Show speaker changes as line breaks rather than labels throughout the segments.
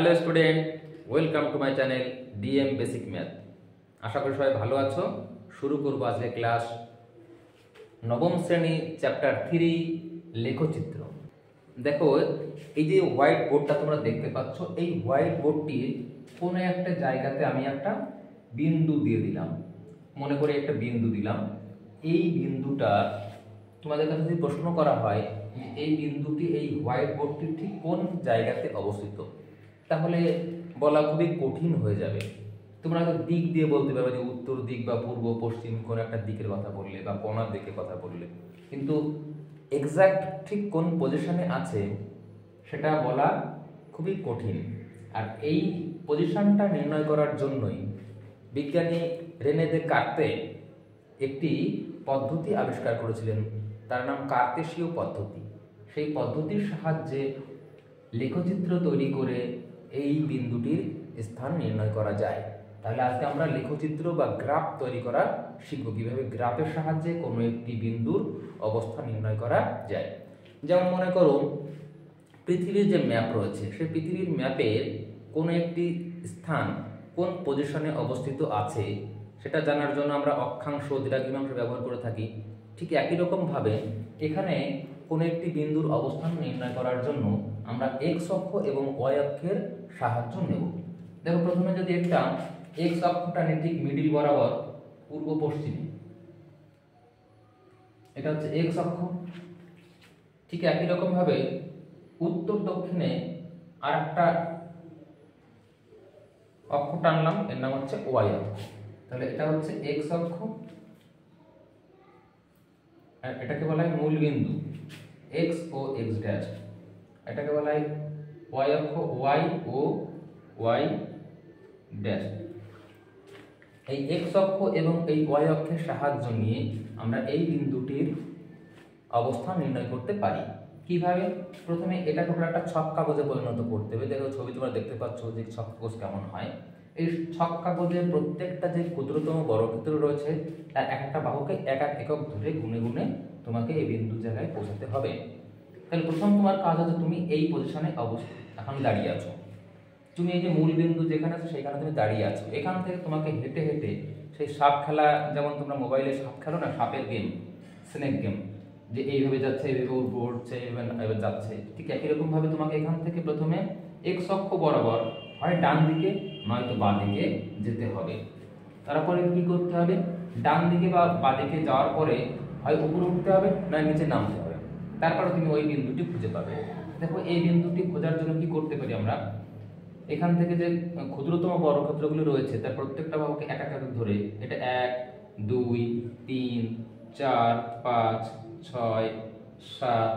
Hello student, welcome to my channel DM basic math. আশা করি সবাই ভালো আছো। শুরু করবো আজকে ক্লাস নবম শ্রেণী চ্যাপ্টার 3 লেখচিত্র। দেখো, এই যে হোয়াইট বোর্ডটা তোমরা দেখতে পাচ্ছ, এই হোয়াইট বোর্ডটির কোনো একটা জায়গাতে আমি একটা বিন্দু দিয়ে দিলাম। মনে করে একটা বিন্দু দিলাম। এই বিন্দুটা তোমাদের কাছে যদি প্রশ্ন করা হয় এই বিন্দুটি এই হোয়াইট বোর্ডটির ঠিক কোন জায়গাতে অবস্থিত, তাহলে বলা খুবই কঠিন হয়ে যাবে। তোমরা হয়তো দিক দিয়ে বলতে পারবে যে উত্তর দিক বা পূর্ব পশ্চিম কোন একটা দিকের কথা বললে বা কোনার দিকের কথা বললে, কিন্তু এক্সাক্ট ঠিক কোন পজিশনে আছে সেটা বলা খুবই কঠিন। আর এই পজিশনটা নির্ণয় করার জন্যই বিজ্ঞানী রেনে দেকার্তে একটি পদ্ধতি আবিষ্কার করেছিলেন, তার নাম কার্তেশীয় পদ্ধতি। সেই পদ্ধতির সাহায্যে লেখচিত্র তৈরি করে এই বিন্দুটির স্থান নির্ণয় করা যায়। তাহলে আজকে আমরা লেখচিত্র বা গ্রাফ তৈরি করা শিখব, কিভাবে গ্রাফের সাহায্যে কোনো একটি বিন্দুর অবস্থান নির্ণয় করা যায়। যেমন মনে করো পৃথিবীর যে ম্যাপ রয়েছে, সেই পৃথিবীর ম্যাপের কোনো একটি স্থান কোন পজিশনে অবস্থিত আছে সেটা জানার জন্য আমরা অক্ষাংশ, দ্রাঘিমাংশ ব্যবহার করে থাকি। ঠিক একই রকমভাবে এখানে কোনো একটি বিন্দুর অবস্থান নির্ণয় করার জন্য আমরা এক্স অক্ষ এবং ওয়াই অক্ষের সাহায্য নেব। দেখো, প্রথমে যদি একটা এক্স অক্ষটা নিয়ে ঠিক মিডিল বরাবর পূর্ব পশ্চিমে, এটা হচ্ছে এক্স অক্ষ। ঠিক একই রকম ভাবে উত্তর দক্ষিণে আর একটা অক্ষ টানলাম, এর নাম হচ্ছে ওয়াই অক্ষ। তাহলে এটা হচ্ছে এক্স অক্ষ, আর এটাকে বলা হয় মূল বিন্দু এক্স ও এক্স ড্যাশ। এটাকে বলা হয় ওয়াই অক্ষ, ওয়াই ও ওয়াই ড্যাশ। এই এক্স অক্ষ এবং এই ওয়াই অক্ষের সাহায্য নিয়ে আমরা এই বিন্দুটির অবস্থান নির্ণয় করতে পারি। কিভাবে? প্রথমে এটাকে একটা ছক কাগজে পরিণত করতে হবে। দেখো, ছবি তোমরা দেখতে পাচ্ছ যে ছক কাগজ কেমন হয়। এই ছক কাগজের প্রত্যেকটা যে ক্ষুদ্রতম বর্গক্ষেত্র রয়েছে তার একটা বাহুকে এক এক একক ধরে গুনে গুনে তোমাকে এই বিন্দু জায়গায় পৌঁছাতে হবে। তাহলে প্রথম তোমার কাজ হচ্ছে তুমি এই পজিশনে এখন দাঁড়িয়ে আছো। তুমি এই যে মূল বিন্দু যেখানে আছে সেখানে তুমি দাঁড়িয়ে আছো। এখান থেকে তোমাকে হেঁটে হেঁটে সেই সাপ খেলা, যেমন তোমরা মোবাইলে সাপ খেলো না, সাপের গেম, স্নেক গেম, যে এইভাবে যাচ্ছে, এইভাবে উঠছে, এবার যাচ্ছে, ঠিক একই রকম ভাবে তোমাকে এখান থেকে প্রথমে এক্স অক্ষ বরাবর হয় ডান দিকে নয়তো বাঁ দিকে যেতে হবে। তারপরে কি করতে হবে? ডান দিকে বা বাঁ দিকে যাওয়ার পরে হয় উপরে উঠতে হবে না নিচে নামতে হবে। তারপরে তুমি ওই বিন্দুটি খুঁজে পাবে। দেখো, এই বিন্দুটি খোঁজার জন্য কি করতে পারি আমরা? এখান থেকে যে ক্ষুদ্রতম বর্গক্ষেত্রগুলো রয়েছে তার প্রত্যেকটা বাহুকে এক এক ধরে, এটা 1 2 3 4 5 6 7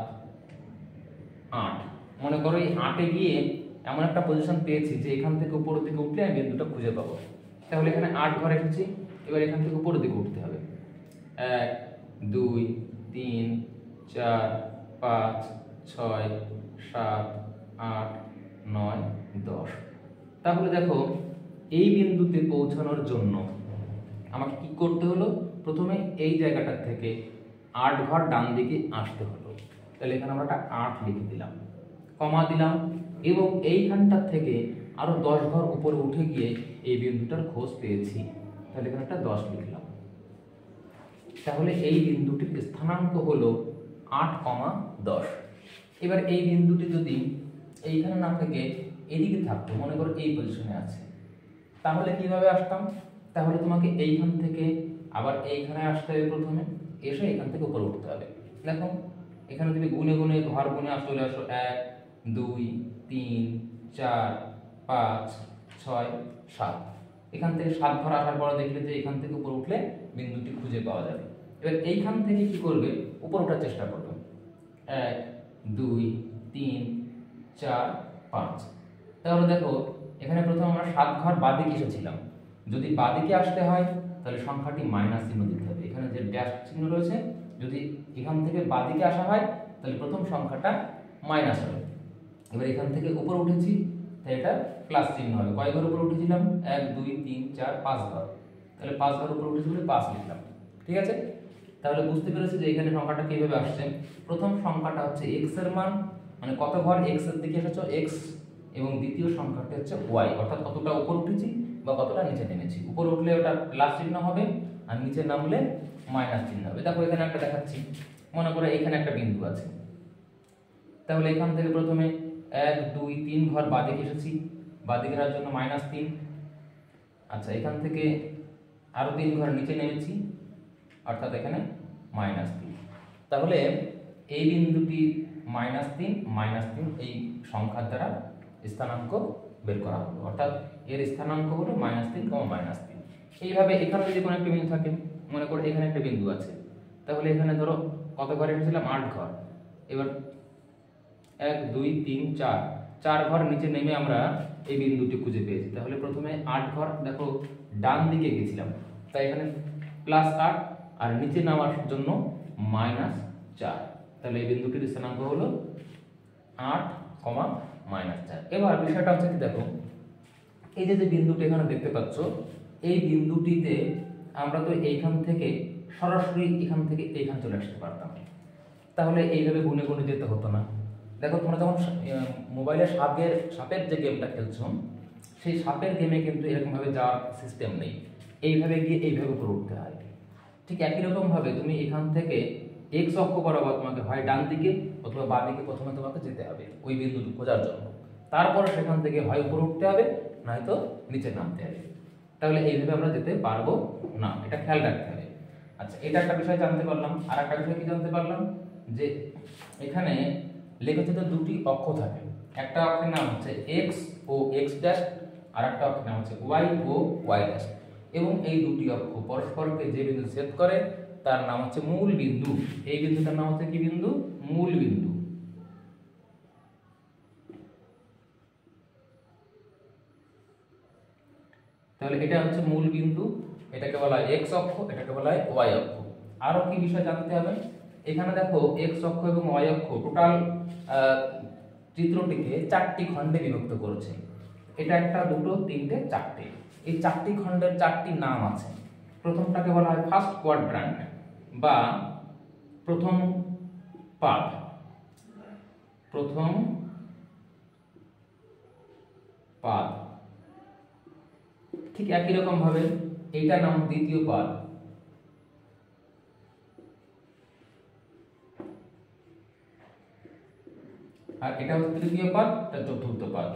8, মনে করো এই 8-এ গিয়ে এমন একটা পজিশন পেয়েছি যে এখান থেকে উপরের দিকে উঠলে আমি বিন্দুটা খুঁজে পাবো। তাহলে এখানে 8 ঘর এসেছি, এবার এখান থেকে উপরের দিকে উঠতে হবে। 1 2 3 4 5 6 7 8 9 10। তাহলে দেখো, এই বিন্দুতে পৌঁছানোর জন্য আমাকে কি করতে হলো? প্রথমে এই জায়গাটা থেকে 8 ঘর ডান দিকে আসতে হলো। তাহলে এখানে আমরা একটা 8 লিখে দিলাম, কমা দিলাম, এবং এইখানটা থেকে আরো 10 ঘর উপরে উঠে গিয়ে এই বিন্দুটার খোঁজ পেয়েছি। তাহলে এখানে একটা 10 লিখলাম। তাহলে এই বিন্দুটির স্থানাঙ্ক হলো 8,10। এবার এই বিন্দুটি যদি এইখানে না থেকে এদিকে থাকতো, মনে করো এই পজিশনে আছে, তাহলে কিভাবে আসতাম? তাহলে তোমাকে এইখান থেকে আবার এইখানে আসতে হবে, প্রথমে এসে এখান থেকে উপরে উঠতে হবে। দেখো, এখানে তুমি গুনে গুনে ঘর গুনে চলে আসো, 1 2 3 4 5 6 7। এখান থেকে 7 ঘর আসার পর দেখলে যে এখান থেকে উপরে উঠলে বিন্দুটি খুঁজে পাওয়া যাবে। এবার এইখান থেকে কি করবে? উপরে ওঠার চেষ্টা করবে। 1 2 3 4 5। তাহলে দেখো, এখানে প্রথমে আমরা 7 ঘর বাঁদিকে এসেছিলাম। যদি বাঁদিকে আসতে হয় তাহলে সংখ্যাটি মাইনাস চিহ্ন দিতে হবে। এখানে যে ড্যাশ চিহ্ন রয়েছে, যদি এখান থেকে বাঁদিকে আসা হয় তাহলে প্রথম সংখ্যাটা মাইনাস হবে। এবার এখান থেকে উপরে উঠেছি তাই এটা প্লাস চিহ্ন হবে। কয় ঘর উপরে উঠেছিলাম? 1 2 3 4 5 ঘর। তাহলে 5 ঘর উপরে উঠেছি বলে 5 লিখলাম। ঠিক আছে? তাহলে বুঝতে পেরেছি যে এখানে সংখ্যাটা কিভাবে আসছে। প্রথম সংখ্যাটা হচ্ছে x এর মান, মানে কত ঘর x এর দিকে এসেছো, x এবং দ্বিতীয় সংখ্যাটি হচ্ছে ওয়াই, অর্থাৎ কতটা উপর উঠেছি বা কতটা নিচে নেমেছি। উপরে উঠলে ওটা প্লাস চিহ্ন হবে আর নিচে নামলে মাইনাস চিহ্ন হবে। দেখো এখানে একটা দেখাচ্ছি, মনে করে এখানে একটা বিন্দু আছে, তাহলে এখান থেকে প্রথমে 1 2 3 ঘর বাঁদিকে এসেছি, বাঁদিকে যাওয়ার জন্য -3। আচ্ছা, এখান থেকে আরো 3 ঘর নিচে নেমেছি, অর্থাৎ এখানে -3। তাহলে এই বিন্দুটি -3 এই সংখ্যার দ্বারা স্থানাঙ্ক বের করা হলো, অর্থাৎ এর স্থানাঙ্ক হলো -3, -3। এইভাবে এখানে যদি কোনো একটা বিন্দু থাকে, মনে করো এখানে একটা বিন্দু আছে, তাহলে এখানে ধরো কত ঘর এসেছিলাম, 8 ঘর। এবার 1 2 3 4 ঘর নিচে নেমে আমরা এই বিন্দুটি খুঁজে পেয়েছি। তাহলে প্রথমে 8 ঘর, দেখো ডান দিকে গেছিলাম, তাই এখানে +8 আর নিচে নামার জন্য -4। তাহলে এই বিন্দুটির স্থানাঙ্ক হলো 8, -4। এবার বিষয়টা হচ্ছে কি, দেখো এই যে বিন্দুটি এখানে দেখতে পাচ্ছ, এই বিন্দুটিতে আমরা তো এইখান থেকে সরাসরি এখান থেকে এইখানে চলে আসতে পারতাম, তাহলে এইভাবে গুনে গুনে যেতে হতো না। দেখো তোমরা যখন মোবাইলে সাপের যে গেমটা খেলছো, সেই সাপের গেমে কিন্তু এরকমভাবে যাওয়ার সিস্টেম নেই, এইভাবে গিয়ে এইভাবে উপরে উঠতে হয়। ঠিক একই রকমভাবে তুমি এখান থেকে এক্স অক্ষ বরাবর তোমাকে হয় ডান দিকে অথবা বাঁ দিকে প্রথমে তোমাকে যেতে হবে ওই বিন্দুটি খোঁজার জন্য, তারপরে সেখান থেকে হয় উপরে উঠতে হবে নয়তো নিচে নামতে হবে। তাহলে এইভাবে আমরা যেতে পারবো না, এটা খেয়াল রাখতে হবে। আচ্ছা, এটা একটা বিষয় জানতে পারলাম। আর একটা বিষয় কি জানতে পারলাম, যে এখানে লেখচিত্রে দুটি অক্ষ থাকে, একটা অক্ষের নাম হচ্ছে এক্স ও এক্স ড্যাশ, আর একটা অক্ষের নাম হচ্ছে ওয়াই ও ওয়াই ড্যাশ, এবং এই দুটি অক্ষ পরস্পরকে যে বিন্দু ছেদ করে তার নাম হচ্ছে মূল বিন্দু। এই বিন্দুটার নাম হচ্ছে কি বিন্দু, মূল বিন্দু। তাহলে এটা হচ্ছে মূল বিন্দু, এটাকে বলা হয় এক্স অক্ষ, এটাকে বলা হয় ওয়াই অক্ষ। আরো কি বিষয় জানতে হবে, এখানে দেখো এক্স অক্ষ এবং ওয়াই অক্ষ টোটাল চিত্রটিকে 4টি খণ্ডে বিভক্ত করেছে। এটা একটা, দুটো, তিনটে, চারটে। এই 4টি খণ্ডের 4টি নাম আছে। প্রথমটাকে বলা হয় ফার্স্ট কোয়াড্রান্ট বা প্রথম পাদ, প্রথম পাদ। ঠিক একই রকম ভাবে এইটার নাম দ্বিতীয় পাদ, আর এটা হচ্ছে তৃতীয় পাদ, এটা চতুর্থ পাদ।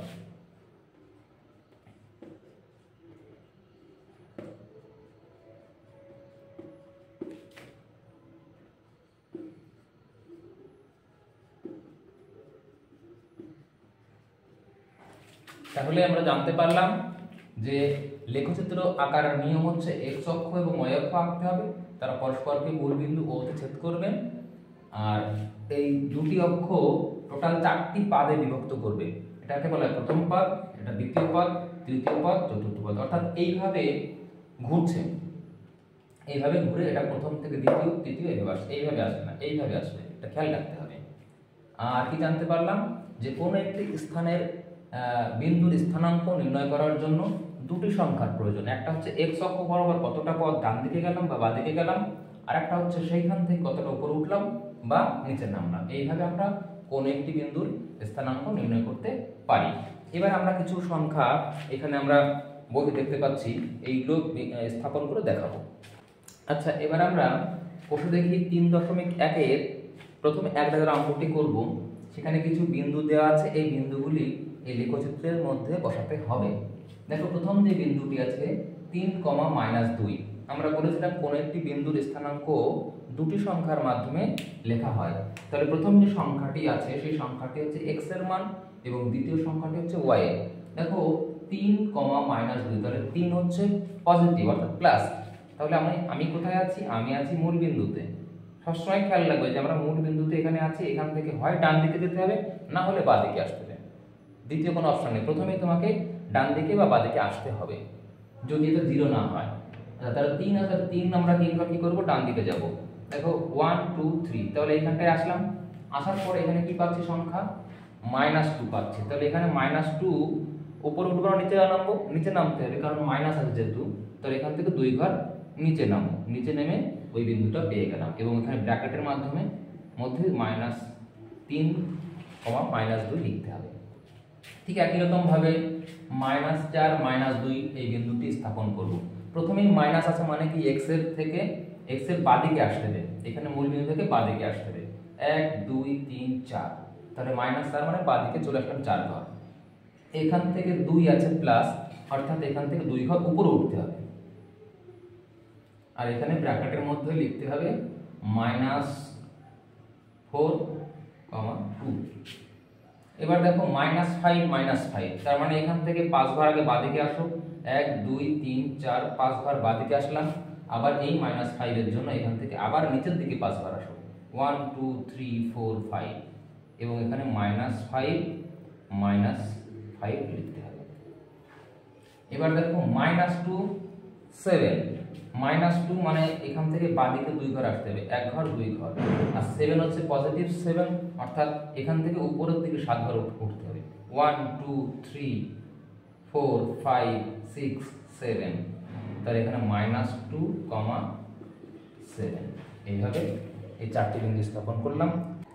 তাহলে আমরা জানতে পারলাম যে লেখচিত্র আঁকার নিয়ম হচ্ছে এক্স অক্ষ এবং ওয়াই অক্ষ আঁকতে হবে, তারা পরস্পরকে মূল বিন্দু ও তে ছেদ করবেন, আর এই দুটি অক্ষ টোটাল 4টি পাদে বিভক্ত করবে। এটাকে বলা হয় প্রথম পাদ, এটা দ্বিতীয় পাদ, তৃতীয় পাদ, চতুর্থ পাদ। অর্থাৎ এইভাবে ঘুরছে, এইভাবে ঘুরে এটা প্রথম থেকে দ্বিতীয়, তৃতীয় এইভাবে আসবে না, এইভাবে আসবে, এটা খেয়াল রাখতে হবে। আর কি জানতে পারলাম, যে কোনো একটি স্থানের বিন্দুর স্থানাঙ্ক নির্ণয় করার জন্য দুটি সংখ্যার প্রয়োজন। একটা হচ্ছে এক্স অক্ষ বরাবর কতটা পথ ডান দিকে গেলাম বা বাঁ দিকে গেলাম, আর একটা হচ্ছে সেইখান থেকে কতটা উপরে উঠলাম বা নিচে নামলাম। এইভাবে আমরা কোনো একটি বিন্দুর স্থানাঙ্ক নির্ণয় করতে পারি। এবার আমরা কিছু সংখ্যা এখানে আমরা বইতে দেখতে পাচ্ছি, এইগুলো স্থাপন করে দেখাবো। আচ্ছা, এবার আমরা প্রশ্ন দেখি 3.1-এর প্রথম এক দাগের অঙ্কটি করব। সেখানে কিছু বিন্দু দেওয়া আছে, এই বিন্দুগুলি এই লেখচিত্রের মধ্যে বসাতে হবে। দেখো প্রথম যে বিন্দুটি আছে 3, -2, আমরা বলেছিলাম কোন একটি বিন্দুর স্থানাঙ্ক দুটি সংখ্যার মাধ্যমে লেখা হয়। তাহলে প্রথম যে সংখ্যাটি আছে সেই সংখ্যাটি হচ্ছে x এর মান এবং দ্বিতীয় সংখ্যাটি হচ্ছে y এর। দেখো 3, -2, তাহলে 3 হচ্ছে পজিটিভ অর্থাৎ প্লাস। তাহলে আমি কোথায় আছি, আমি আছি মূল বিন্দুতে। সবসময় খেয়াল রাখবে যে আমরা মূল বিন্দুতে এখানে আছি, এখান থেকে হয় ডান দিকে যেতে হবে না হলে বাঁ দিকে আসতে হবে, দ্বিতীয় কোনো অপশন নেই, প্রথমেই তোমাকে ডান দিকে বা বাঁ দিকে আসতে হবে যদি এটা 0 না হয়। তাহলে 3 আছে, 3 আমরা কি করব, ডান দিকে যাব। দেখো 1 2 3, তাহলে এখানটায় আসলাম, আসার পর এখানে কি পাচ্ছি সংখ্যা -2 পাচ্ছি। তাহলে এখানে -2 উপরে উঠবো না নিচে নামবো, নিচে নামতে হবে কারণ মাইনাস আছে যেহেতু। তাহলে এখান থেকে 2 ঘর নিচে নামবো, নিচে নেমে ওই বিন্দুটা পেয়ে গেলাম এবং এখানে ব্র্যাকেটের মাধ্যমে মধ্যে -3, -2 লিখতে হবে। ঠিক একই রকম ভাবে -4 -2 এই বিন্দুটি স্থাপন করব। প্রথমেই মাইনাস আছে মানে কি x এর থেকে x এর বাদিকে আসতে হবে, এখানে মূল বিন্দু থেকে বাদিকে আসতে হবে 1 2 3 4, তাহলে -4 মানে বাদিকে চলে আসলাম 4 ঘর। এখান থেকে 2 আছে প্লাস, অর্থাৎ এখান থেকে 2 ঘর উপরে উঠতে হবে, আর এখানে ব্র্যাকেটের মধ্যে লিখতে হবে -4, 2। এবার দেখো -5 -5, তার মানে এখান থেকে 5 ঘর আগে বাদিকে আসো, 1 2 3 4 5 ঘর বাদিকে আসলাম। আবার এই -5 এর জন্য এখান থেকে আবার নিচের দিকে 5 ঘর আসো, 1 2 3 4 5, এবং এখানে -5 -5 লিখতে হবে। এবার দেখো -2 7, -2 মানে এখান থেকে বাদিকে 2 ঘর আসতে হবে, 1 ঘর 2 ঘর, আর 7 হচ্ছে পজিটিভ 7, অর্থাৎ এখান থেকে উপরের দিকে 7 ঘর উঠতে হবে, 1 2 3 4 5 6 7, তাহলে এখানে -2, 7, এইভাবে এই চারটি বিন্দু স্থাপন করলাম।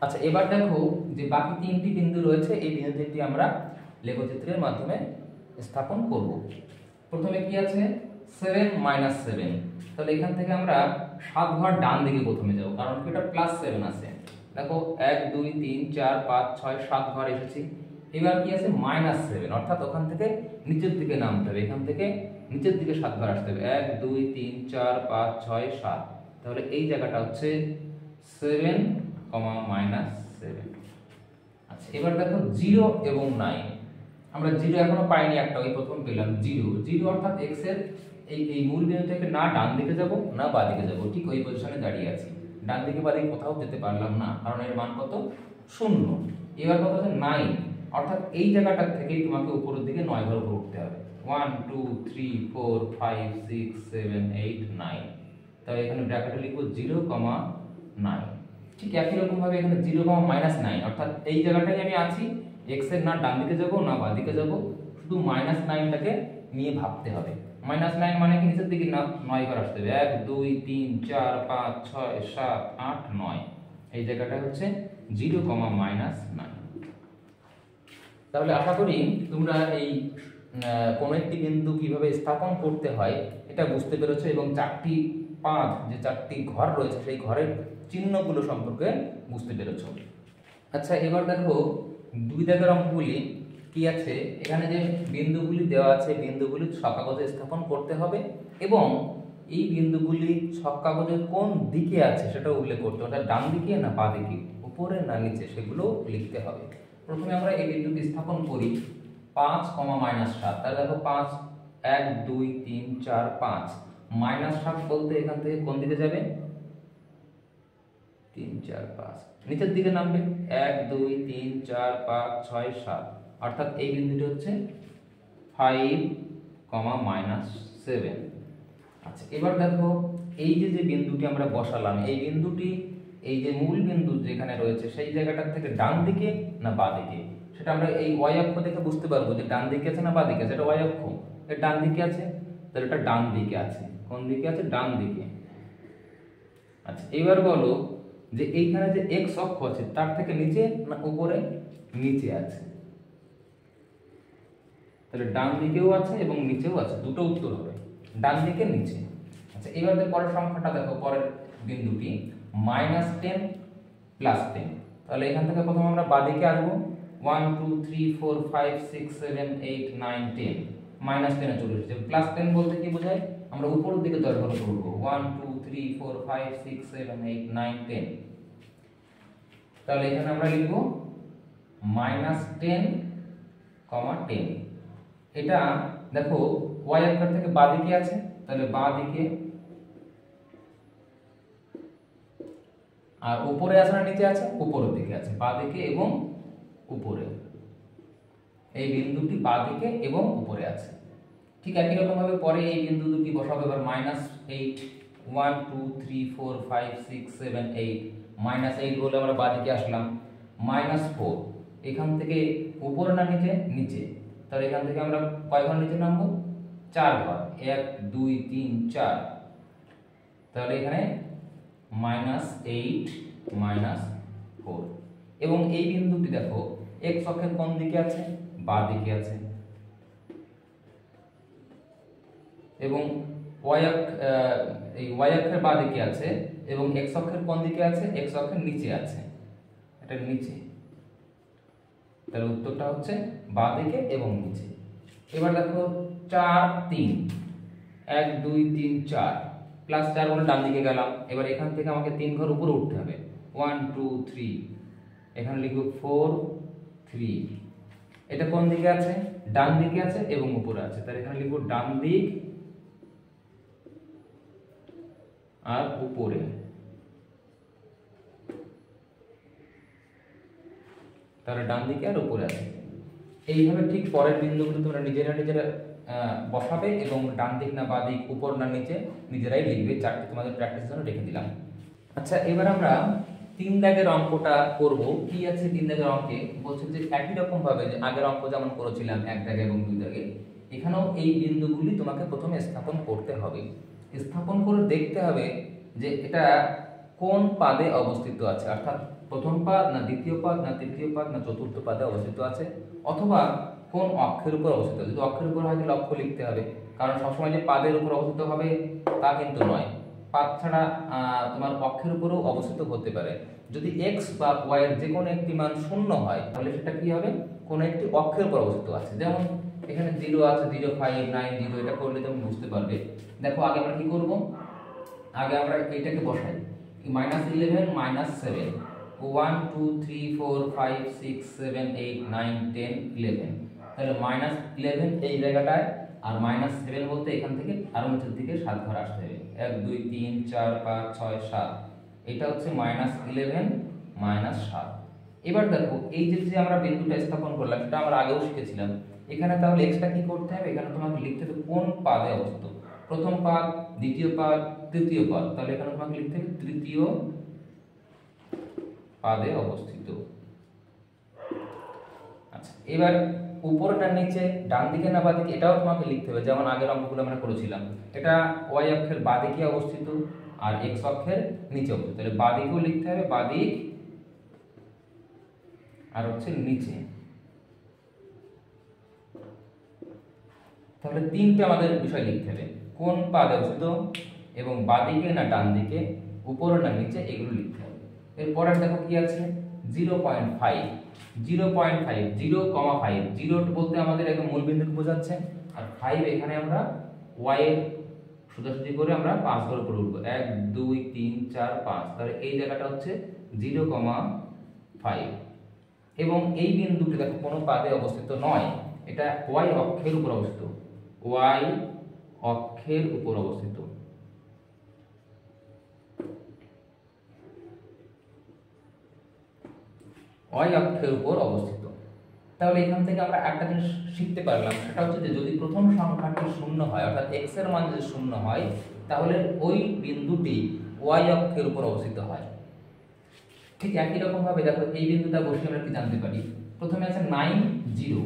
আচ্ছা, এবার দেখো যে বাকি তিনটি বিন্দু রয়েছে, এই বিন্দু তিনটি আমরা লেখচিত্রের মাধ্যমে স্থাপন করব। প্রথমে কি আছে 7 -7, তাহলে এখান থেকে আমরা 7 ঘর ডান দিকে প্রথমে যাব, কারণ কি এটা +7 আছে। দেখো 1 2 3 4 5 6 7 ঘর এসেছি। এবার কি আছে -7, অর্থাৎ ওখান থেকে নিচের দিকে নামতে হবে, এখান থেকে নিচের দিকে 7 ঘর আসতে হবে, 1 2 3 4 5 6 7, তাহলে এই জায়গাটা হচ্ছে 7, -7। আচ্ছা, এবার দেখো 0 এবং 9, আমরা 0 এখনো পাইনি, একটা ওই প্রথম পেলাম 0 অর্থাৎ x এর এই মূল বিন্দু থেকে না ডান দিকে যাব না বাঁ দিকে যাব, ঠিক ওই পজিশনে দাঁড়িয়ে আছি, ডান দিকে বাঁ দিকে কোথাও যেতে পারলাম না, কারণ এর মান কত 0। এবার কত হচ্ছে 9, অর্থাৎ এই জায়গাটা থেকেই তোমাকে উপরের দিকে 9 ঘর উপরে উঠতে হবে, 1 2 3 4 5 6 7 8 9, তাহলে এখানে ব্র্যাকেটে লিখব 0, 9। ঠিক একই রকম ভাবে এখানে 0, -9, অর্থাৎ এই জায়গাটায় আমি আছি, x এর না ডান দিকে যাব না বাঁ দিকে যাব, শুধু -9টাকে নিয়ে ভাবতে হবে। -9 মানে কি নিচের দিকে 9 ঘর আসতে হবে, 1 2 3 4 5 6 7 8 9, এই জায়গাটা হচ্ছে 0, -9। তাহলে আশা করি তোমরা এই কোন একটি বিন্দু কিভাবে স্থাপন করতে হয় এটা বুঝতে পেরেছো, এবং চারটি পাঁচ যে চারটি ঘর রয়েছে সেই ঘরের চিহ্নগুলো সম্পর্কে বুঝতে পেরেছো। আচ্ছা, এবার দেখো 2 দাগের অঙ্কগুলি কি আছে, এখানে যে বিন্দুগুলি দেওয়া আছে বিন্দুগুলি ছক কাগজে স্থাপন করতে হবে, এবং এই বিন্দুগুলি ছক কাগজের কোন দিকে আছে সেটা উল্লেখ করতে হবে, ডান দিকে না বাঁ দিকে, উপরে না নিচে, সেগুলো লিখতে হবে। প্রথমে আমরা এই বিন্দুটি স্থাপন করি 5, -7, তাহলে দেখো 5 1 2 3 4 5, -7 বলতে এখান থেকে কোন দিকে যাবে 3 4 5, নিচের দিকে নামবে 1 2 3 4 5 6 7, অর্থাৎ এই বিন্দুটি হচ্ছে 5, -7। আচ্ছা, এবার দেখো এই যে বিন্দুটি আমরা বসালাম, এই বিন্দুটি এই যে মূল বিন্দু যেখানে রয়েছে সেই জায়গাটার থেকে ডান দিকে না বাঁ দিকে, সেটা আমরা এই y অক্ষ দেখে বুঝতে পারবো যে ডান দিকে আছে না বাঁ দিকে আছে। এটা y অক্ষ, এর ডান দিকে আছে, তাহলে এটা ডান দিকে আছে। কোন দিকে আছে? ডান দিকে। আচ্ছা, এবার বলো যে এইখানে যে x অক্ষ আছে তার থেকে নিচে না উপরে? নিচে আছে, তাহলে ডান দিকেও আছে এবং নিচেও আছে, দুটো উত্তর হবে, ডান দিকে নিচে। আচ্ছা, এবার পরের সংখ্যাটা দেখো, পরের বিন্দুটি -10 +10, তাহলে এখান থেকে প্রথমে আমরা বাঁ দিকে আসবো, 1 2 3 4 5 6 7 8 9 10, -10 এ চলে এসেছে। +10 বলতে কি বোঝায়? আমরা উপরের দিকে দরকার করব, 1 2 3 4 5 6 7 8 9 10, তাহলে এখানে আমরা লিখব -10, 10। এটা দেখো y অক্ষর থেকে বাঁ দিকে আছে, তাহলে বাঁ দিকে, আর উপরে আছে না নিচে আছে? উপরের দিকে আছে, বাঁ দিকে এবং উপরে। এই বিন্দুটি বাঁ দিকে এবং উপরে আছে। ঠিক একই রকম ভাবে পরে এই বিন্দু দুটি বসাবো। এবার -8, 1 2 3 4 5 6 7 8, -8 বলে আমরা বাঁ দিকে আসলাম। -4, এখান থেকে উপরে না নিচে? নিচে, তাহলে এখান থেকে আমরা কয় ঘর নিচে নামবো? 4 ঘর, 1 2 3 4, তাহলে এখানে -8 -4। এবং এই বিন্দুটি দেখো x অক্ষের কোন দিকে আছে? বাঁ দিকে আছে, এবং এই ওয়াই অক্ষের বাঁ দিকে আছে, এবং এক্স অক্ষের কোন দিকে আছে? এক্স অক্ষের নিচে আছে, এটা নিচে। তাহলে উত্তরটা হচ্ছে বাঁ দিকে এবং নিচে। এবার দেখো 4 3, 1 2 3 4 প্লাস 4 বলে ডান দিকে গেলাম। এবার এখান থেকে আমাকে 3 ঘর উপরে উঠতে হবে, 1 2 3, এখানে লিখব 4 3। এটা কোন দিকে আছে? ডান দিকে আছে এবং উপরে আছে, তাহলে এখানে লিখব ডান দিক আর উপরে। তাহলে ডান দিকে আর উপরে আছে। এইভাবে ঠিক পরের বিন্দুগুলো তোমরা নিজেরা বসাবে এবং ডান দিক না বাঁ দিক, উপর না নিচে নিজেরাই লিখবে। চারটি তোমাদের প্র্যাকটিসের জন্য রেখে দিলাম। আচ্ছা, এবার আমরা 3 দাগের অঙ্কটা করব। কি আছে 3 দাগের অঙ্কে? বলছে যে একই রকম ভাবে যে আগের অঙ্ক যেমন করেছিলাম 1 দাগে এবং 2 দাগে, এখানেও এই বিন্দুগুলি তোমাকে প্রথমে স্থাপন করতে হবে। স্থাপন করে দেখতে হবে যে এটা কোন পাদে অবস্থিত আছে, অর্থাৎ প্রথম পাদ না দ্বিতীয় পাদ না তৃতীয় পাদ না চতুর্থ পাদে অবস্থিত আছে, অথবা কোন অক্ষের উপর অবস্থিত আছে। যদি অক্ষের উপর হয় তাহলে অক্ষ লিখতে হবে, কারণ সবসময় যে পাদের উপর অবস্থিত হবে তা কিন্তু নয়। পাদ ছাড়া তোমার অক্ষের উপরও অবস্থিত হতে পারে। যদি এক্স বা ওয়াই এর যে কোনো একটি মান শূন্য হয় তাহলে সেটা কি হবে? কোনো একটি অক্ষের উপর অবস্থিত আছে। যেমন এখানে 0 আছে, 0 5 9 0, এটা করলে তুমি বুঝতে পারবে। দেখো আগে আমরা কি করব? আগে আমরা এইটাকে বসাই, -11 -7, 1 2 3 4 5 6 7 8 9 10 11, তাহলে -11 এই জায়গাটায়, আর -7 বলতে এখান থেকে আরো নিচের দিকে 7 ঘর আসতে হবে। 1 2 3 4 5 6 7, এটা হচ্ছে -11 -7। এবার দেখো এই যে আমরা বিন্দুটা স্থাপন করলাম সেটা আমরা আগেও শিখেছিলাম। এখানে তাহলে এক্সটা কি করতে হবে? এখানে তোমাকে লিখতে হবে কোন পাদে অবস্থিত, প্রথম পাদ, দ্বিতীয় পাদ, তৃতীয় পাদ। তাহলে এখানে তোমাকে লিখতে হবে তৃতীয় পাদে অবস্থিত। আচ্ছা, এবার উপরটা নিচে, ডান দিকে না বাঁ দিকে, এটাও তোমাকে লিখতে হবে। যেমন আগের অঙ্কগুলো আমরা করেছিলাম, এটা ওয়াই অক্ষের বাঁ দিকে অবস্থিত আর এক্স অক্ষের নিচে অবস্থিত, তাহলে বাঁ দিকেও লিখতে হবে, বাঁ দিক আর হচ্ছে নিচে। তাহলে তিনটে আমাদের বিষয় লিখতে হবে, কোন পাদে অবস্থিত এবং বাঁ দিকে না ডান দিকে, উপরে না নিচে, এগুলো লিখতে হবে। এরপরে দেখো কি আছে, 0.5, 0.5, 0,5, 0 বলতে আমাদের একদম মূল বিন্দুকে বোঝাচ্ছে, আর 5 এখানে আমরা y এর সোজাসুজি করে আমরা 5 ঘর উপরে উঠবো, 1 2 3 4 5, তাহলে এই জায়গাটা হচ্ছে 0,5। এবং এই বিন্দুটি দেখো কোনো পাদে অবস্থিত নয়, এটা y অক্ষের উপর অবস্থিত, y অক্ষের উপর অবস্থিত। y অক্ষের উপর অবস্থিত। তাহলে এখান থেকে আমরা একটা জিনিস শিখতে পারলাম, সেটা হচ্ছে যে যদি প্রথম সংখ্যাটি শূন্য হয়, অর্থাৎ x এর মান যদি শূন্য হয়, তাহলে ওই বিন্দুটি y অক্ষের উপর অবস্থিত হয়। ঠিক একই রকম ভাবে দেখো এই বিন্দুটা বসে আমরা কি জানতে পারি? প্রথমে আছে 9 0,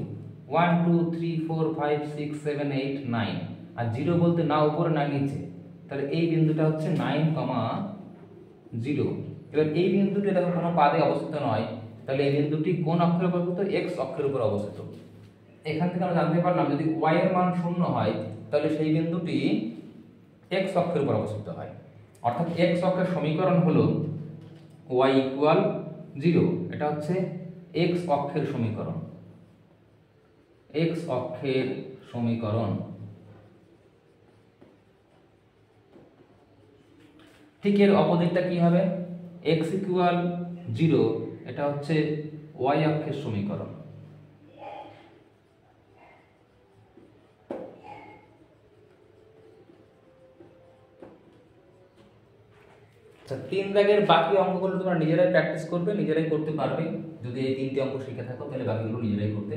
1 2 3 4 5 6 7 8 9, আর 0 বলতে না উপরে না নিচে, তাহলে এই বিন্দুটা হচ্ছে 9,0। এবার এই বিন্দুটি দেখো কোনো পাদে অবস্থিত নয়, তাহলে এই বিন্দুটি কোন অক্ষের উপর অবস্থিত? x অক্ষের উপর অবস্থিত। এখান থেকে আমরা জানতে পারলাম যদি y এর মান শূন্য হয় তাহলে সেই বিন্দুটি x অক্ষের উপর অবস্থিত হয়। অর্থাৎ x অক্ষের সমীকরণ হলো y = 0, এটা হচ্ছে x অক্ষের সমীকরণ, x অক্ষের সমীকরণ। ঠিক এর অপোজিটটা কি হবে? x = 0, এটা হচ্ছে y অক্ষের সমীকরণ। আচ্ছা, 3 দাগের বাকি অঙ্কগুলো তোমরা নিজেরাই প্র্যাকটিস করবে, নিজেরাই করতে পারবে। যদি এই 3টে অঙ্ক শিখে থাকো তাহলে বাকিগুলো নিজেরাই করতে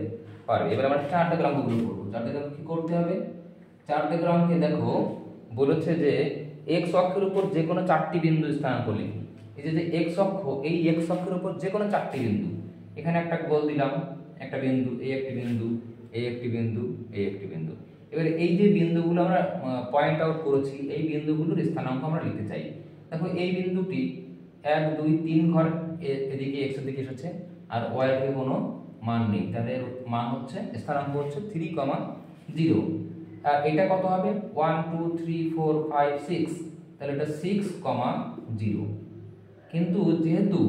পারবে। এবার আমরা 4 দাগের অঙ্কগুলো করব। 4 দাগের কি করতে হবে? 4 দাগের অঙ্কে দেখো বলেছে যে x অক্ষের উপর যে কোনো 4টি বিন্দু স্থানাঙ্ক লিখি। এই যে x অক্ষ, এই x অক্ষের উপর যে কোনো 4টি বিন্দু, এখানে একটা গোল দিলাম, একটা বিন্দু, এই একটি বিন্দু, এই একটি বিন্দু, এই একটি বিন্দু। এবার এই যে বিন্দুগুলো আমরা পয়েন্ট আউট করেছি, এই বিন্দুগুলোর স্থানাঙ্ক আমরা লিখতে চাই। দেখো এই বিন্দুটি 1 2 3 ঘর এদিকে x এর দিকে এসেছে, আর y এর দিকে কোনো মান নেই, তাহলে এর মান হচ্ছে স্থানাঙ্ক হচ্ছে 3,0। আর এটা কত হবে 1 2 3 4 5 6, তাহলে এটা 6,0। কিন্তু যেহেতু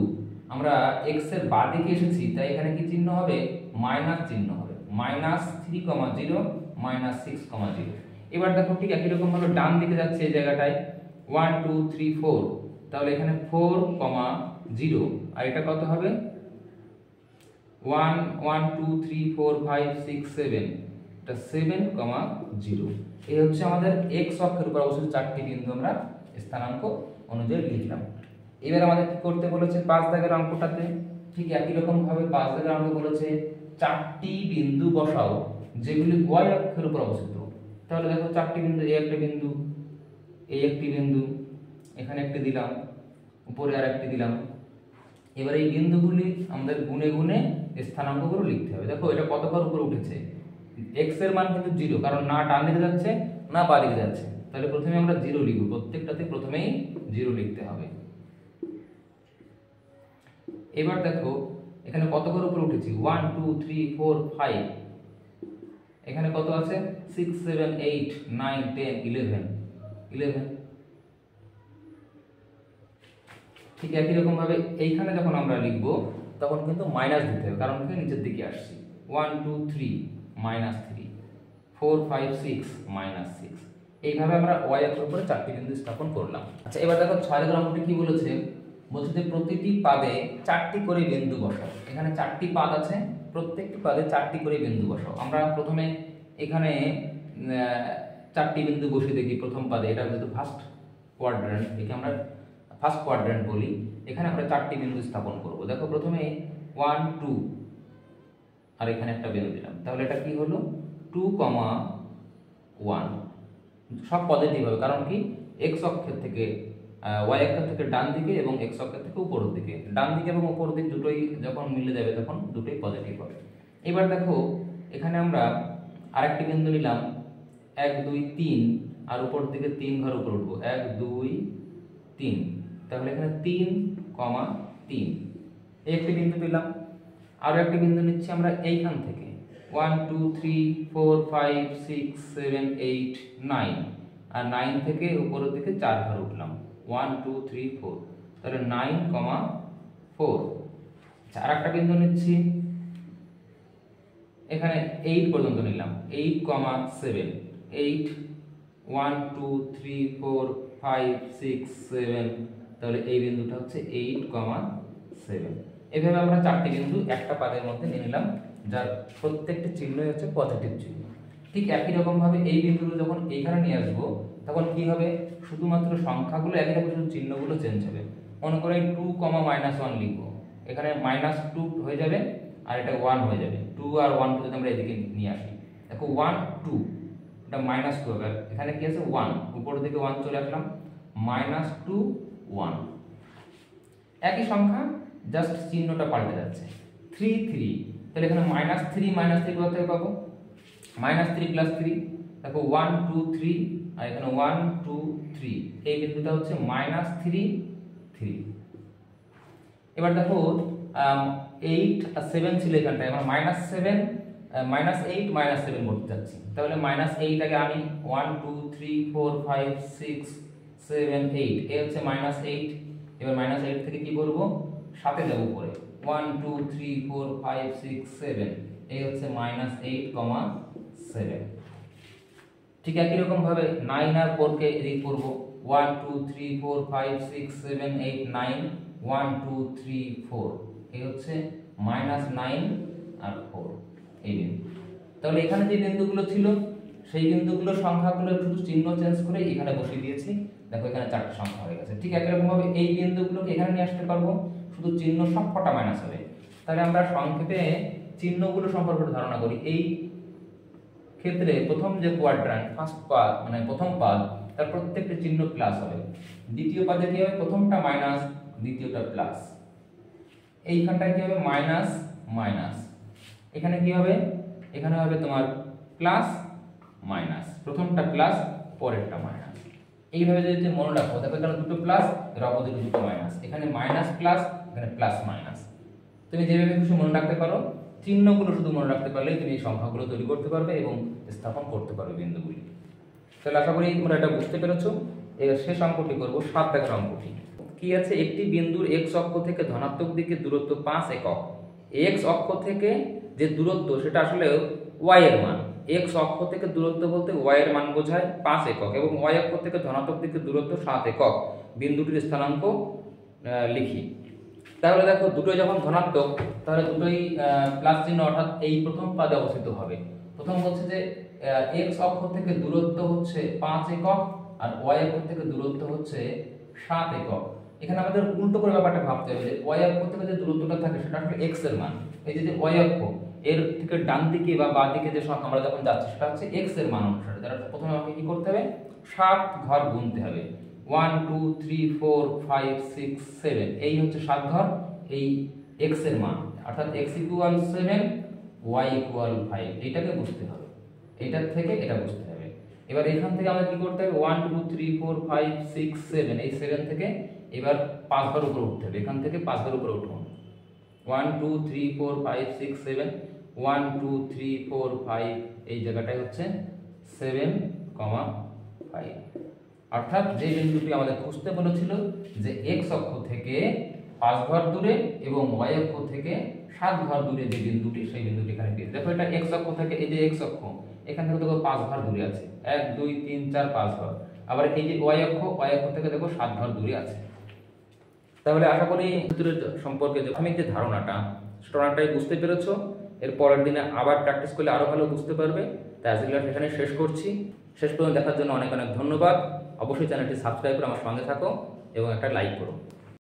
আমরা x এর বাঁ দিকে এসেছি তাই এখানে কি চিহ্ন হবে, মাইনাস চিহ্ন হবে, -3,0 -6,0। এবার দেখো ঠিক একই রকম ভাবে ডান দিকে যাচ্ছে এই জায়গাটায় 1 2 3 4, তাহলে এখানে 4,0 আর এটা কত হবে 1 1 2 3 4 5 6 7, এটা 7,0। এই হচ্ছে আমাদের x অক্ষের উপর অবস্থিত চারটি বিন্দু আমরা স্থানাঙ্ক অনুযায়ী লিখলাম। এবার আমাদের কি করতে বলেছে 5 দাগের অঙ্কটাতে, ঠিক একই রকম ভাবে 5 দাগের অঙ্ক বলেছে চারটি বিন্দু বসাও যেগুলি y অক্ষের উপর অবস্থিত। তাহলে দেখো চারটি বিন্দু, এই একটা বিন্দু, এই একটি বিন্দু, এখানে একটি দিলাম, উপরে আরেকটি দিলাম। এবার এই বিন্দুগুলি আমাদের গুণে গুণে স্থানাঙ্কগুলো লিখতে হবে। দেখো এটা কত ঘর উপরে উঠেছে, x এর মান কিন্তু 0, কারণ না ডান দিকে যাচ্ছে না বাঁ দিকে যাচ্ছে, তাহলে প্রথমে আমরা 0 লিখব, প্রত্যেকটাতে প্রথমেই 0 লিখতে হবে। এবার দেখো এখানে কত ঘর উপরে উঠেছি 1 2 3 4 5, এখানে কত আছে 6 7 8 9 10 11। ঠিক একই রকম ভাবে এইখানে যখন আমরা লিখব তখন কিন্তু মাইনাস দিতে হবে, কারণ কি নিচের দিকে আসছি। 1 2 3 -3 4 5 6 -6। এইভাবে আমরা y অক্ষের উপরে চারটি বিন্দু স্থাপন করলাম। আচ্ছা এবার দেখো 6 নম্বর অঙ্কটি কি বলেছে, বলছে যে প্রতিটি পাদে চারটি করে বিন্দু বসাও। এখানে চারটি পাদ আছে, প্রত্যেকটি পাদে চারটি করে বিন্দু বসাও। আমরা প্রথমে এখানে চারটি বিন্দু বসিয়ে দেখি প্রথম পাদে, এটা যেহেতু ফার্স্ট কোয়াড্র্যান্ট, একে আমরা ফার্স্ট কোয়াড্র্যান্ট বলি। এখানে আমরা চারটি বিন্দু স্থাপন করব। দেখো প্রথমে 1 2 আর এখানে একটা বিন্দু দিলাম, তাহলে এটা কি হলো 2,1। সব পজিটিভ হবে, কারণ কি x অক্ষের থেকে y অক্ষের থেকে ডান দিকে এবং x অক্ষের থেকে উপরের দিকে, ডান দিকে এবং উপরের দিক দুটোই যখন মিলে যাবে তখন দুটোই পজিটিভ হবে। এবার দেখো এখানে আমরা আরেকটি বিন্দু নিলাম 1 2 3, আর উপর দিকে 3 ঘর উপরে উঠবো 1 2 3, তাহলে এখানে 3,3 একটি বিন্দু দিলাম। আরো একটি বিন্দু নিচ্ছি আমরা এইখান থেকে 1 2 3 4 5 6 7 8 9, আর 9 থেকে উপরের দিকে 4 ঘর উঠলাম 1 2 3 4, তাহলে 9,4। আচ্ছা আর একটা বিন্দু নিচ্ছি, এখানে 8 পর্যন্ত নিলাম 8,7 8 1 2 3 4 5 6 7, তাহলে এই বিন্দুটা হচ্ছে 8,7। এভাবে আমরা চারটি বিন্দু একটা পাদের মধ্যে নিয়ে নিলাম, যার প্রত্যেকটি চিহ্নই হচ্ছে পজিটিভ চিহ্ন। ঠিক একই রকম ভাবে এই বিন্দুগুলো যখন এইখানে নিয়ে আসবো তখন কি হবে, শুধুমাত্র সংখ্যাগুলো একই থাকবে, শুধু চিহ্নগুলো চেঞ্জ হবে। মনে করে 2, -1 লিখবো, এখানে -2 হয়ে যাবে আর এটা 1 হয়ে যাবে। 2 আর 1 যদি আমরা এদিকে নিয়ে আসি, দেখো 1 2, এটা -2 হবে, এখানে কি আছে 1, উপরের দিকে 1 চলে আসলাম, -2 1। একই সংখ্যা, জাস্ট চিহ্নটা পাল্টে যাচ্ছে। 3 3, তাহলে এখানে -3 কোথা থেকে পাবো, -3 + 3, দেখো 1 2 3, আর এখানে 1 2 3, এই বিন্দুটা হচ্ছে -3 3। এবার দেখো 8 আর 7 ছিল এখানটায়, আমরা -7 -8 -7 করতে যাচ্ছি, তাহলে -8 আগে আনি 1 2 3 4 5 6 7 8, এই হচ্ছে -8। এবার -8 থেকে কি করব, 7 যাব উপরে 1 2 3 4 5 6 7, এই হচ্ছে -8,7। ঠিক একই রকম ভাবে 9 আর 4 কে এদিকে করব 1 2 3 4 5 6 7 8 9 1 2 3 4, এই হচ্ছে -9 আর 4 এই বিন্দু। তাহলে এখানে যে বিন্দুগুলো ছিল সেই বিন্দুগুলোর সংখ্যাগুলো শুধু চিহ্ন চেঞ্জ করে এখানে বসিয়ে দিয়েছি, দেখো এখানে চারটি সংখ্যা হয়ে গেছে। ঠিক একই রকম ভাবে এই বিন্দুগুলোকে এখানে নিয়ে আসতে পারবো, শুধু চিহ্ন সবকটা মাইনাস হবে। তাহলে আমরা সংক্ষেপে চিহ্নগুলো সম্পর্কে ধারণা করি। এই ক্ষেত্রে প্রথম যে কোয়াড্র্যান্ট, ফার্স্ট পাদ মানে প্রথম পাদ, তার প্রত্যেকটি চিহ্ন প্লাস হবে। দ্বিতীয় পাদে কি হবে, প্রথমটা মাইনাস, দ্বিতীয়টা প্লাস। এইখানটায় কি হবে, মাইনাস মাইনাস। এখানে কি হবে, এখানে হবে তোমার প্লাস মাইনাস, প্রথমটা প্লাস পরেরটা মাইনাস। এইভাবে যদি মনে রাখো, দেখো এখানে দুটো প্লাস, এর অপোজিটে দুটো মাইনাস, এখানে মাইনাস প্লাস, এখানে প্লাস মাইনাস। তুমি যেভাবে খুশি মনে রাখতে পারো, ঠিক চিহ্নগুলো শুধু মনে রাখতে পারলেই তুমি এই সংখ্যাগুলো তৈরি করতে পারবে এবং স্থাপন করতে পারবে বিন্দুগুলি। তাহলে আশা করি তোমরা এটা বুঝতে পেরেছো। এবার শেষ অঙ্কটি করবো, 7 দাগের অঙ্কটি। কি আছে, একটি বিন্দুর x অক্ষ থেকে ধনাত্মক দিকে দূরত্ব 5 একক। x অক্ষ থেকে যে দূরত্ব সেটা আসলে y এর মান। x অক্ষ থেকে দূরত্ব বলতে y এর মান বোঝায় 5 একক এবং y অক্ষ থেকে ধনাত্মক দিকে দূরত্ব 7 একক। বিন্দুটির স্থানাঙ্ক লিখি। তাহলে দেখো, দুটোই যখন ধনাত্মক তাহলে দুটোই প্লাস চিহ্ন, অর্থাৎ এই প্রথম পাদে অবস্থিত হবে। প্রথম বলছে যে x অক্ষ থেকে দূরত্ব হচ্ছে 5 একক আর y অক্ষ থেকে দূরত্ব হচ্ছে 7 একক। এখানে আমাদের উল্টো করে ব্যাপারটা ভাবতে হবে যে y অক্ষ থেকে যে দূরত্বটা থাকে সেটা আসলে x এর মান। এই যে y অক্ষ এর থেকে ডান দিকে বা বাঁ দিকে যে সংখ্যা আমরা যখন যাচ্ছি সেটা হচ্ছে x এর মান অনুসারে। তাহলে প্রথমে আমাকে কি করতে হবে, 7 ঘর গুনতে হবে। 1 2 3 4 5 6 7, এই হচ্ছে 7 ঘর, এই x এর মান, অর্থাৎ x = 7 y = 5। এইটাকে বুঝতে হবে, এইটার থেকে এটা বুঝতে হবে। এবার এখান থেকে আমাদের কি করতে হবে, 1 2 3 4 5 6 7, এই 7 থেকে এবার 5 ঘর উপরে উঠতে হবে। এখান থেকে 5 ঘর উপরে উঠুন। 1 2 3 4 5 6 7, 1 2 3 4 5, এই জায়গাটাই হচ্ছে 7,5। অর্থাৎ যে বিন্দুটি আমাদের খুঁজতে বলেছিল যে x অক্ষ থেকে 5 ঘর দূরে এবং y অক্ষ থেকে 7 ঘর দূরে যে বিন্দুটি, সেই বিন্দুটি এখানে পেয়েছি। দেখো, এটা x অক্ষ থেকে, এই যে x অক্ষ এখান থেকে দেখো 5 ঘর দূরে আছে, 1 2 3 4 5 ঘর। আবার এই যে y অক্ষ থেকে দেখো 7 ঘর দূরে আছে। তাহলে আশা করি বিন্দুর সম্পর্কে যে প্রাথমিক যে ধারণাটা সেটা অনেকটাই বুঝতে পেরেছো। এর পরের দিনে আবার প্র্যাকটিস করলে আরো ভালো বুঝতে পারবে। তাই আজকে ক্লাস এখানে শেষ করছি। শেষ পর্যন্ত দেখার জন্য অনেক অনেক ধন্যবাদ। অবশ্যই চ্যানেলটি সাবস্ক্রাইব করে আমার সঙ্গে থাকো এবং একটা লাইক করো।